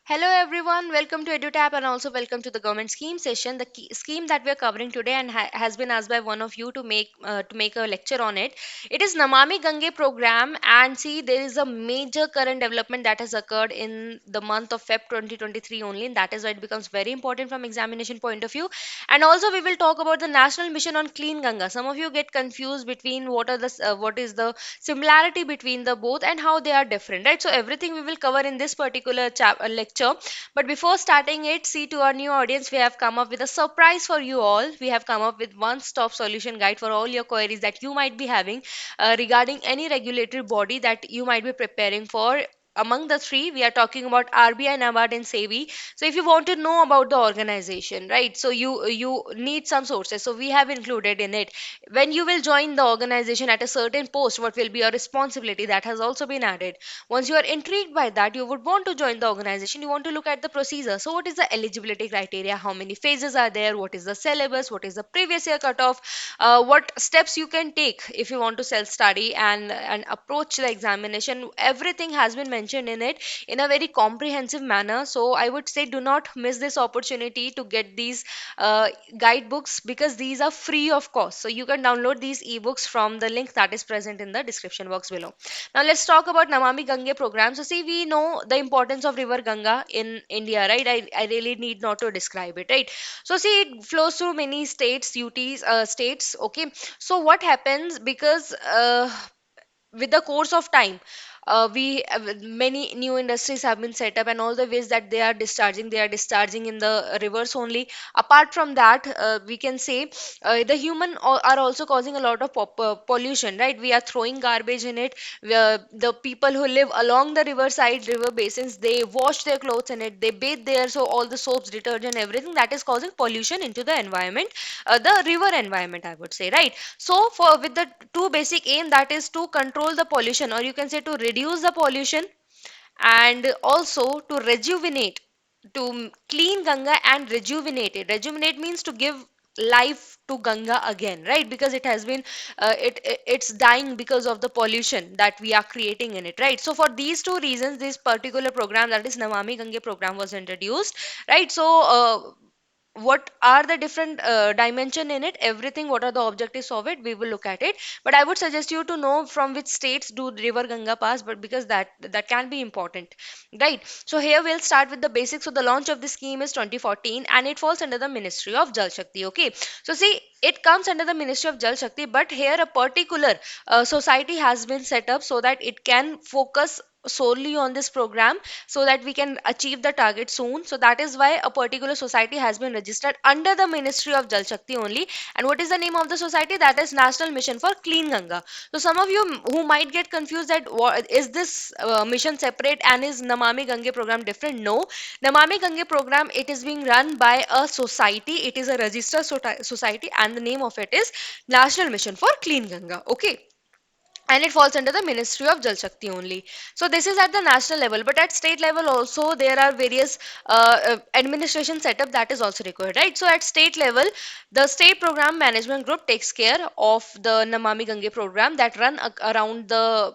Hello everyone, welcome to EduTap and also welcome to the government scheme session. The scheme that we are covering today and has been asked by one of you to make a lecture on it. It is Namami Gange program, and see, there is a major current development that has occurred in the month of Feb 2023 only, and that is why it becomes very important from examination point of view. And also we will talk about the national mission on clean Ganga. Some of you get confused between what is the similarity between the both and how they are different, right? So everything we will cover in this particular lecture. But before starting it, see, to our new audience, we have come up with a surprise for you all. We have come up with one stop solution guide for all your queries that you might be having regarding any regulatory body that you might be preparing for. Among the three, we are talking about RBI, NABARD, and SEBI. So if you want to know about the organization, right, so you need some sources. So we have included in it when you will join the organization at a certain post, what will be your responsibility, that has also been added. Once you are intrigued by that, you would want to join the organization, you want to look at the procedure. So what is the eligibility criteria, how many phases are there, what is the syllabus, what is the previous year cutoff, what steps you can take if you want to self study and approach the examination. Everything has been mentioned in it in a very comprehensive manner. So I would say do not miss this opportunity to get these guidebooks, because these are free of cost. So you can download these ebooks from the link that is present in the description box below. Now let's talk about Namami Gange program. So see, we know the importance of river Ganga in India, right? I really need not to describe it, right? So see, it flows through many states, UTs, states. Okay. So what happens, because with the course of time, we many new industries have been set up, and all the ways that they are discharging in the rivers only. Apart from that, we can say the are also causing a lot of pollution, right? We are throwing garbage in it. The people who live along the riverside, river basins, they wash their clothes in it, they bathe there. So all the soaps, detergent, everything that is causing pollution into the environment, the river environment, I would say, right? So for with the two basic aim, that is to control the pollution, or you can say to reduce the pollution, and also to rejuvenate, to clean Ganga and rejuvenate it. Rejuvenate means to give life to Ganga again, right? Because it has been it's dying because of the pollution that we are creating in it, right? So for these two reasons, this particular program, that is Namami Gange program, was introduced, right? So what are the different dimension in it, everything, what are the objectives of it, we will look at it. But I would suggest you to know from which states do river Ganga pass, but because that can be important, right? So here we'll start with the basics. So the launch of the scheme is 2014, and it falls under the Ministry of Jal Shakti. Okay, so see, it comes under the Ministry of Jal Shakti, but here a particular society has been set up so that it can focus solely on this program, so that we can achieve the target soon. So that is why a particular society has been registered under the Ministry of Jal Shakti only. And what is the name of the society? That is National Mission for Clean Ganga. So some of you who might get confused that is this mission separate and is Namami Gange program different? No, Namami Gange program, it is being run by a society. It is a registered society, and the name of it is National Mission for Clean Ganga. Okay, and it falls under the Ministry of Jal Shakti only. So this is at the national level, but at state level also there are various administration setup that is also required, right? So at state level, the state program management group takes care of the Namami Gange program that run around the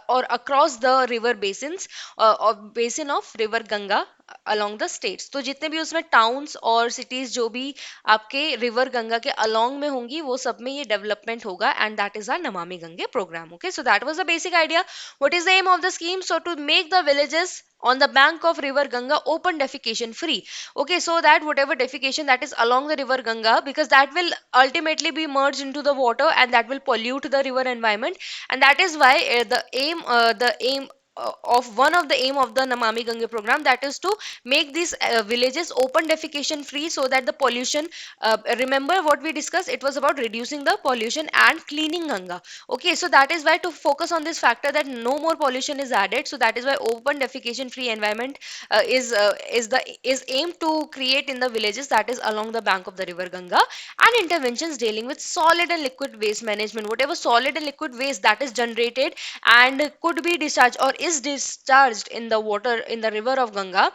or across the river basins, or basin of river Ganga along the states. तो जितने भी उसमें towns और cities जो भी आपके river Ganga के along में होंगी, वो सब में ये development होगा, and that is our Namami Gange program. Okay, so that was the basic idea. What is the aim of the scheme? So to make the villages on the bank of river Ganga open defecation free. Okay, so that whatever defecation that is along the river Ganga, because that will ultimately be merged into the water, and that will pollute the river environment. And that is why the aim of one of the aim of the Namami Gange program, that is to make these villages open defecation free, so that the pollution, remember what we discussed, it was about reducing the pollution and cleaning Ganga. Okay, so that is why to focus on this factor that no more pollution is added. So that is why open defecation free environment is aimed to create in the villages that is along the bank of the river Ganga. And interventions dealing with solid and liquid waste management, whatever solid and liquid waste that is generated and could be discharged or is is discharged in the water in the river of Ganga,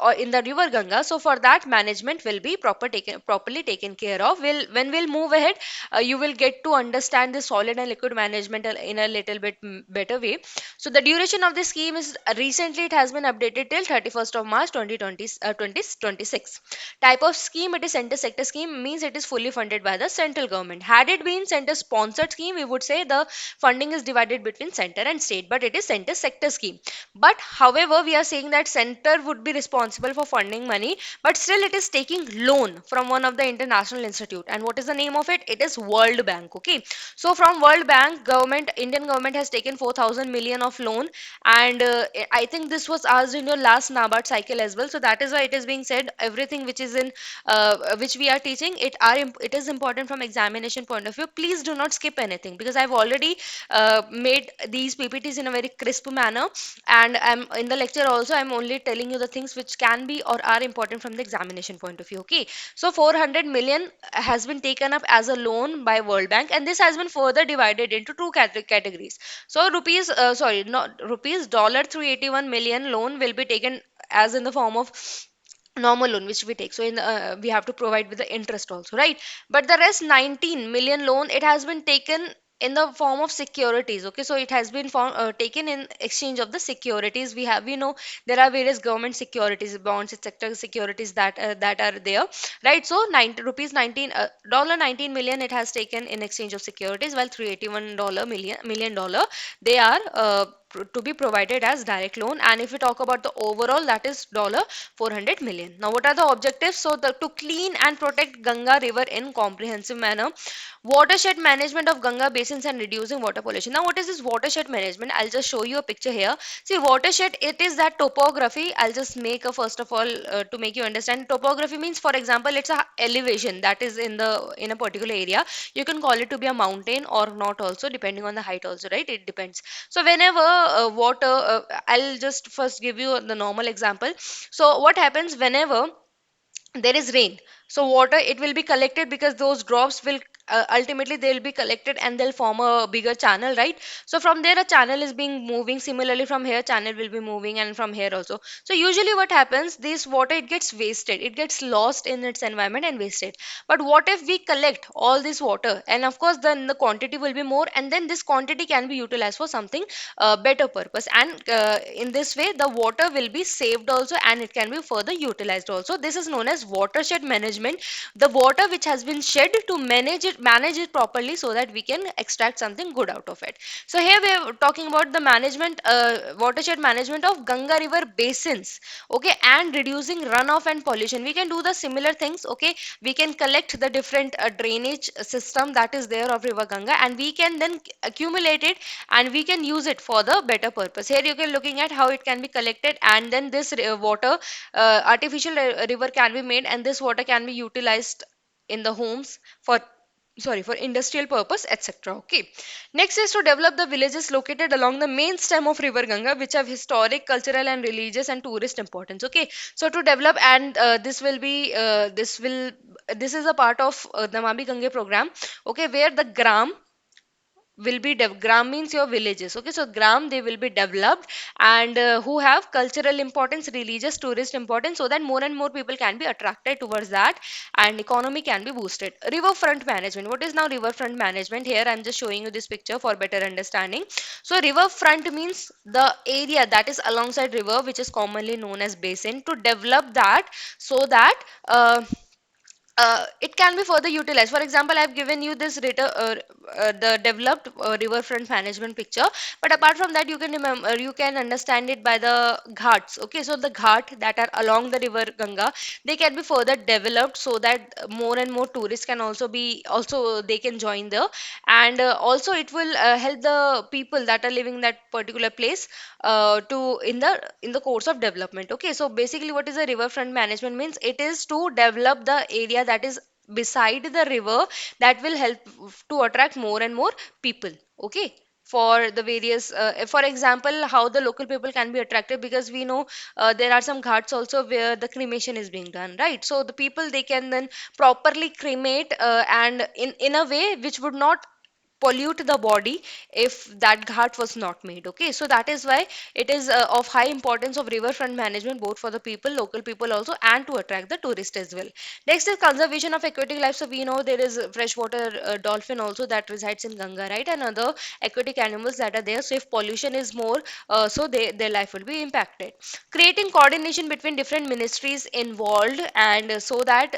or in the river Ganga. So for that, management will be properly taken care of. When we'll move ahead, you will get to understand the solid and liquid management in a little bit better way. So the duration of the scheme is, recently it has been updated till 31st of March 2020, 2026. Type of scheme, it is center sector scheme, means it is fully funded by the central government. Had it been center sponsored scheme, we would say the funding is divided between center and state, but it is center sector scheme. But however, we are saying that center would be responsible for funding money, but still it is taking loan from one of the international institute. And what is the name of it? It is World Bank. Okay, so from World Bank, Indian government has taken 4,000 million of loan, and I think this was asked in your last NABARD cycle as well. So that is why it is being said everything which is in which we are teaching, it is important from examination point of view. Please do not skip anything, because I've already made these PPTs in a very crisp manner, and I'm in the lecture also, I'm only telling you the things which can be or are important from the examination point of view. Okay, so 400 million has been taken up as a loan by World Bank, and this has been further divided into two categories. So rupees, sorry, not rupees, dollar 381 million loan will be taken as in the form of normal loan which we take. So in the, we have to provide with the interest also, right? But the rest 19 million loan, it has been taken in the form of securities. Okay, so it has been taken in exchange of the securities. We know there are various government securities, bonds, etc., securities that are there, right? So 90 rupees 19 dollar 19 million it has taken in exchange of securities, while 381 million dollar, they are to be provided as direct loan. And if we talk about the overall, that is dollar 400 million. Now what are the objectives? So to clean and protect Ganga river in comprehensive manner, watershed management of Ganga basins and reducing water pollution. Now what is this watershed management? I'll just show you a picture here. See, watershed, it is that topography. I'll just make a, first of all, to make you understand, topography means, for example, it's a elevation that is in a particular area. You can call it to be a mountain or not also, depending on the height also, right? It depends. So whenever I'll just first give you the normal example. So what happens whenever there is rain? So water, it will be collected, because those drops will ultimately they will be collected and they'll form a bigger channel, right? So from there a channel is being moving, similarly from here channel will be moving, and from here also. So usually what happens, this water, it gets wasted, it gets lost in its environment and wasted. But what if we collect all this water, and of course then the quantity will be more, and then this quantity can be utilized for something better purpose, and in this way the water will be saved also, and it can be further utilized also. This is known as watershed management. The water which has been shed, to manage it properly, so that we can extract something good out of it. So here we are talking about the management, watershed management of Ganga river basins. Okay, and reducing runoff and pollution. We can do the similar things. Okay, we can collect the different drainage system that is there of river Ganga, and we can then accumulate it, and we can use it for the better purpose. Here you can looking at how it can be collected, and then this water, artificial river can be made, and this water can be utilized in the homes for, sorry, for industrial purpose, etc. Okay, next is to develop the villages located along the main stem of river Ganga, which have historic, cultural and religious and tourist importance. Okay, so to develop, and this is a part of the Namami Gange program. Okay, where the will be gram means your villages. Okay, so gram, they will be developed, and who have cultural importance, religious, tourist importance, so that more and more people can be attracted towards that, and economy can be boosted. Riverfront management. What is now riverfront management? Here I'm just showing you this picture for better understanding. So riverfront means the area that is alongside river, which is commonly known as basin, to develop that, so that it can be further utilized. For example, I've given you this the developed riverfront management picture, but apart from that, you can remember, you can understand it by the ghats. Okay, so the ghat that are along the river Ganga, they can be further developed, so that more and more tourists can also they can join there, and also it will help the people that are living in that particular place to in the course of development. Okay, so basically what is a riverfront management means? It is to develop the area that is beside the river, that will help to attract more and more people. Okay, for the various for example, how the local people can be attracted, because we know there are some ghats also where the cremation is being done, right? So the people, they can then properly cremate, and in a way which would not pollute the body if that ghat was not made. Okay, so that is why it is of high importance of riverfront management, both for the people, local people also, and to attract the tourist as well. Next is conservation of aquatic life. So we know there is freshwater dolphin also that resides in Ganga, right, and other aquatic animals that are there. So if pollution is more, so their life will be impacted. Creating coordination between different ministries involved, and so that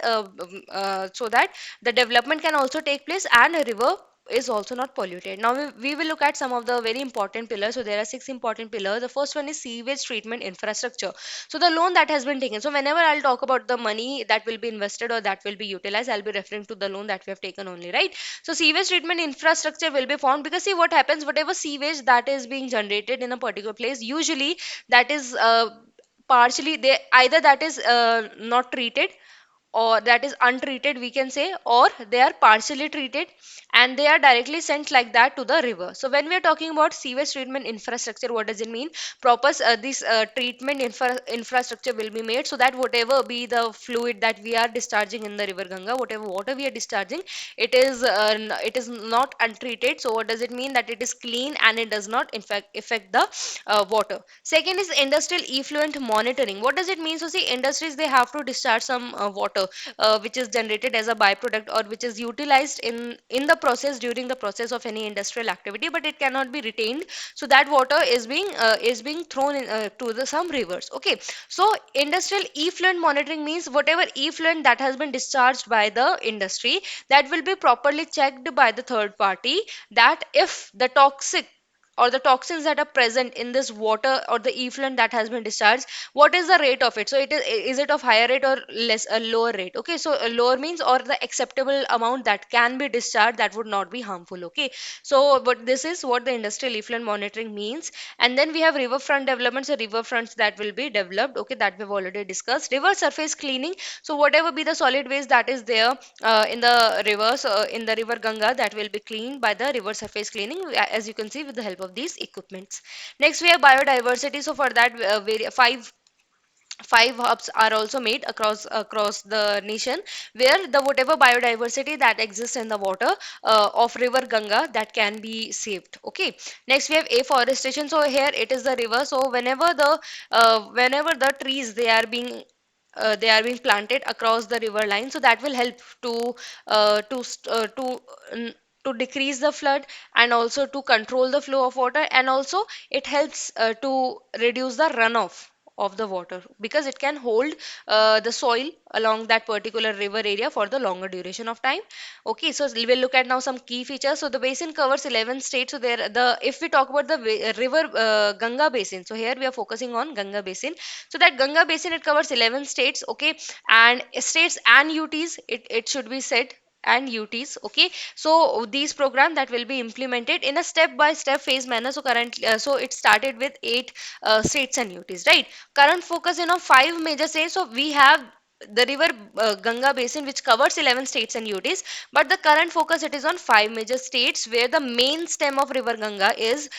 the development can also take place and a river is also not polluted. Now we will look at some of the very important pillars. So there are six important pillars. The first one is sewage treatment infrastructure. So the loan that has been taken. So whenever I'll talk about the money that will be invested or that will be utilized, I'll be referring to the loan that we have taken only, right? So sewage treatment infrastructure will be found, because see what happens, whatever sewage that is being generated in a particular place, usually that is partially they either that is not treated, or that is untreated we can say, or they are partially treated and they are directly sent like that to the river. So when we are talking about sewage treatment infrastructure, what does it mean? Proper this treatment infrastructure will be made, so that whatever be the fluid that we are discharging in the river Ganga, whatever water we are discharging, it is not untreated. So what does it mean? That it is clean and it does not in fact affect the water. Second is industrial effluent monitoring. What does it mean? So see, industries, they have to discharge some water which is generated as a byproduct or which is utilized in the process, during the process of any industrial activity, but it cannot be retained. So that water is being thrown to the some rivers. Okay, so industrial effluent monitoring means whatever effluent that has been discharged by the industry, that will be properly checked by the third party, that if the toxic or the toxins that are present in this water or the effluent that has been discharged, what is the rate of it? So is it of higher rate or less a lower rate? Okay, so a lower means, or the acceptable amount that can be discharged, that would not be harmful. Okay, so but this is what the industrial effluent monitoring means. And then we have riverfront development. So riverfronts that will be developed, okay, that we've already discussed. River surface cleaning. So whatever be the solid waste that is there in the rivers, in the river Ganga, that will be cleaned by the river surface cleaning, as you can see, with the help of these equipments. Next we have biodiversity. So for that five hubs are also made across the nation, where the whatever biodiversity that exists in the water of river Ganga, that can be saved. Okay, next we have afforestation. So here it is the river. So whenever the trees, they are being planted across the river line, so that will help to n- to decrease the flood, and also to control the flow of water, and also it helps to reduce the runoff of the water, because it can hold the soil along that particular river area for the longer duration of time. Okay, so we will look at now some key features. So the basin covers 11 states. So there the if we talk about the river Ganga basin, so here we are focusing on Ganga basin. So that Ganga basin, it covers 11 states. Okay, and states and UTs, it should be said, and UTs. Okay, so these program that will be implemented in a step by step phase manner. So currently, so it started with 8 states and UTs, right? Current focus in on 5 major states. So we have the river Ganga basin, which covers 11 states and UTs, but the current focus, it is on 5 major states, where the main stem of river Ganga is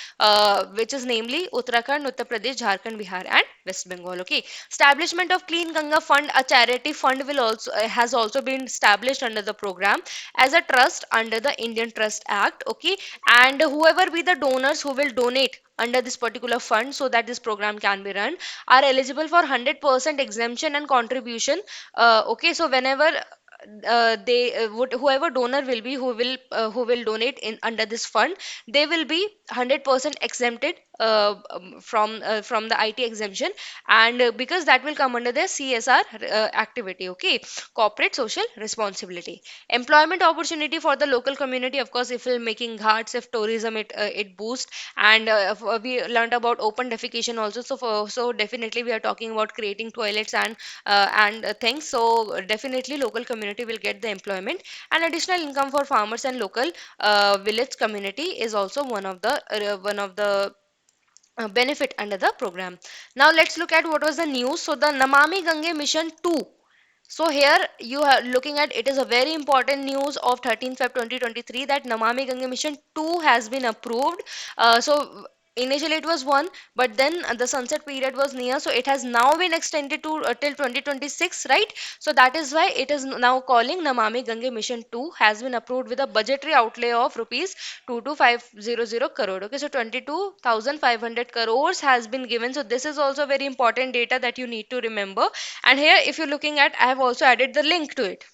which is namely Uttarakhand, Uttar Pradesh, Jharkhand, Bihar, and West Bengal. Okay, establishment of Clean Ganga Fund, a charity fund, will also has also been established under the program as a trust under the Indian Trust Act. Okay, and whoever be the donors who will donate under this particular fund, so that this program can be run, are eligible for 100% exemption and contribution. Okay, so whenever they would whoever donor will be, who will donate in under this fund, they will be 100% exempted from the IT exemption, and because that will come under the CSR activity. Okay, corporate social responsibility. Employment opportunity for the local community, of course, if we're making ghats, if tourism, it boosts. And we learned about open defecation also. So definitely we are talking about creating toilets and things. So definitely local community will get the employment, and additional income for farmers, and local village community is also one of the benefit under the program. Now let's look at what was the news. So the Namami Gange mission 2. So here you are looking at, it is a very important news of 13 Feb 2023, that Namami Gange mission 2 has been approved. So initially it was 1, but then the sunset period was near, so it has now been extended to till 2026, right? So that is why it is now calling Namami Gange Mission 2 has been approved with a budgetary outlay of rupees 22500 crore. Okay, so 22,500 crores has been given. So this is also very important data that you need to remember. And here, if you're looking at, I have also added the link to it.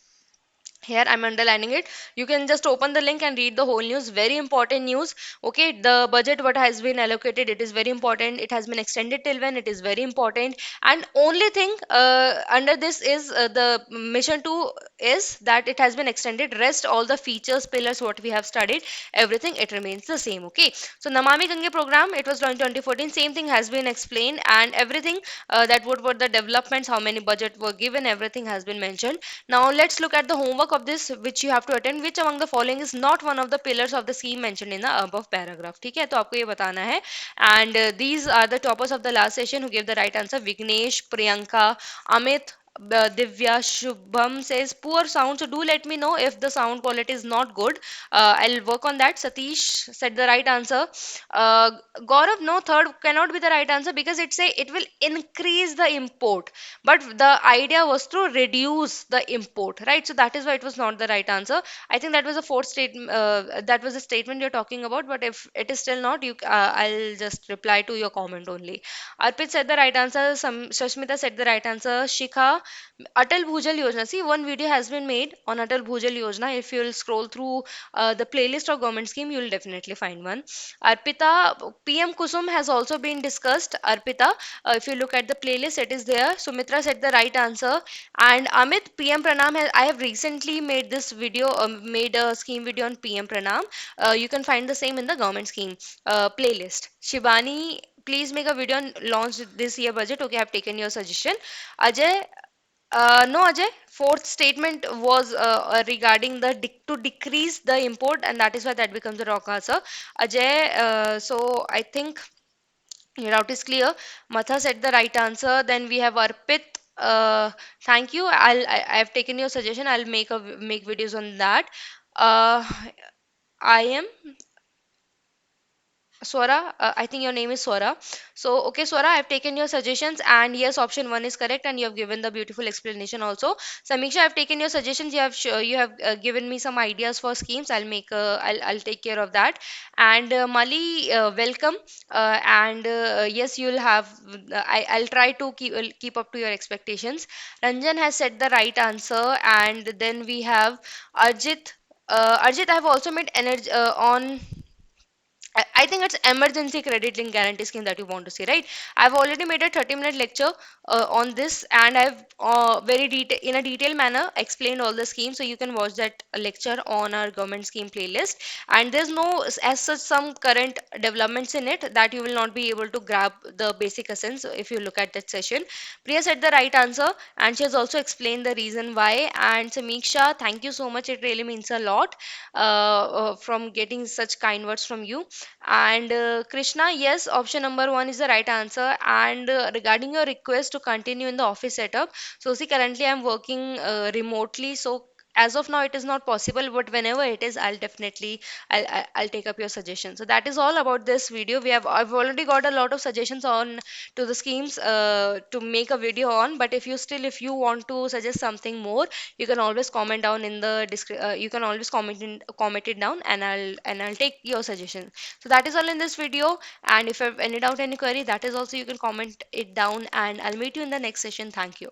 Here I'm underlining it. You can just open the link and read the whole news. Very important news. Okay, the budget what has been allocated, it is very important. It has been extended till when, it is very important. And only thing under this is the mission 2 is that it has been extended. Rest all the features pillars what we have studied, everything it remains the same. Okay, so Namami Gange program, it was launched 2014. Same thing has been explained, and everything that what were the developments, how many budget were given, everything has been mentioned. Now let's look at the homework of this which you have to attend. Which among the following is not one of the pillars of the scheme mentioned in the above paragraph? ठीक है, तो आपको ये बताना है. And these are the toppers of the last session who gave the right answer. Vignesh, Priyanka, Amit, Divya, Shubham says poor sound. So do let me know if the sound quality is not good. I'll work on that. Satish said the right answer. Uh, Gaurav, no, third cannot be the right answer because it say it will increase the import, but the idea was to reduce the import, right? So that is why it was not the right answer. I think that was a fourth statement. That was a statement you're talking about. But if it is still not, I'll just reply to your comment only. Arpit said the right answer. Shashmita said the right answer. Shikha, Atal Bhujal Yojana. See, one video has been made on Atal Bhujal Yojana. If you'll scroll through the playlist of government scheme, you'll definitely find one. Arpita, PM Kusum has also been discussed. Arpita, if you look at the playlist, it is there. Sumitra said the right answer. And Amit, PM Pranam, I have recently made this video, made a scheme video on PM Pranam. You can find the same in the government scheme playlist. Shivani, please make a video on launch this year budget. Okay, I've taken your suggestion. Ajay, no, Ajay. Fourth statement was regarding the to decrease the import, and that is why that becomes the wrong answer. Ajay, so I think your doubt is clear. Matha said the right answer. Then we have Arpit. Thank you. I've taken your suggestion. I'll make videos on that. Uh, I am Swara, I think your name is Swara. So, okay, Swara, I've taken your suggestions, and yes, option one is correct, and you have given the beautiful explanation also. Samiksha, I've taken your suggestions. You have given me some ideas for schemes. I'll take care of that. And Mali, welcome. And yes, you'll have. I'll try to keep up to your expectations. Ranjan has said the right answer, and then we have Arjit. Arjit, I have also made energy on. I think it's emergency credit link guarantee scheme that you want to see, right? I've already made a 30-minute lecture on this, and I've very detail in a detailed manner explained all the schemes, so you can watch that lecture on our government scheme playlist. And there's no as such some current developments in it that you will not be able to grab the basic essence if you look at that session. Priya said the right answer, and she has also explained the reason why. And Samiksha, thank you so much. It really means a lot from getting such kind words from you. And Krishna, yes, option number one is the right answer. And regarding your request to continue in the office setup, so see, currently I'm working remotely, so as of now it is not possible, but whenever it is, I'll take up your suggestion. So that is all about this video. I've already got a lot of suggestions on to the schemes to make a video on, but if you want to suggest something more, you can always comment down in the you can always comment it down, and I'll take your suggestion. So that is all in this video, and if you have any doubt, any query, that is also you can comment it down, and I'll meet you in the next session. Thank you.